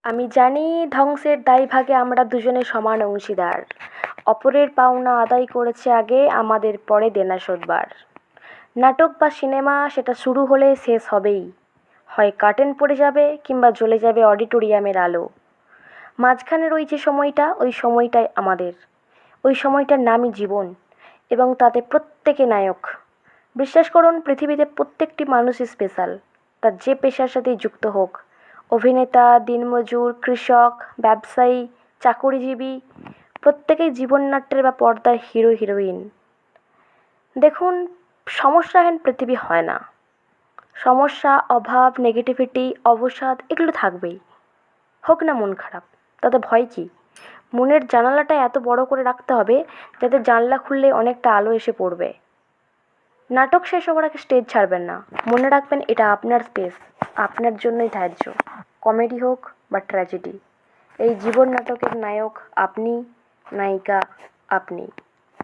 আমি জানি ধ্বংসের দায়ভাগে আমরা দুজনে সমান অংশীদার। অপরের পাওনা আদায় করেছে আগে, আমাদের পরে দেনা শোধবার। নাটক বা সিনেমা সেটা শুরু হলে শেষ হবেই। হয় কার্টেন পড়ে যাবে কিংবা জ্বলে যাবে অডিটোরিয়ামের আলো। মাঝখানের ওই যে সময়টা, ওই সময়টাই আমাদের। ওই সময়টার নামই জীবন, এবং তাতে প্রত্যেকে নায়ক। বিশ্বাস করুন, পৃথিবীতে প্রত্যেকটি মানুষই স্পেশাল, তার যে পেশার সাথেই যুক্ত হোক। অভিনেতা, দিনমজুর, কৃষক, ব্যবসায়ী, চাকুরিজীবী, প্রত্যেকেই জীবননাট্যের বা পর্দার হিরো হিরোইন। দেখুন, সমস্যাহীন পৃথিবী হয় না। সমস্যা, অভাব, নেগেটিভিটি, অবসাদ এগুলো থাকবেই। হোক না মন খারাপ, তাতে ভয় কী? মনের জানালাটা এত বড় করে রাখতে হবে যাতে জানলা খুললে অনেকটা আলো এসে পড়বে। নাটক শেষ হওয়ার আগে স্টেজ ছাড়বেন না। মনে রাখবেন, এটা আপনার স্পেস, আপনার জন্যই ধার্য। কমেডি হোক বা ট্র্যাজেডি, এই জীবন নাটকের নায়ক আপনি, নায়িকা আপনি।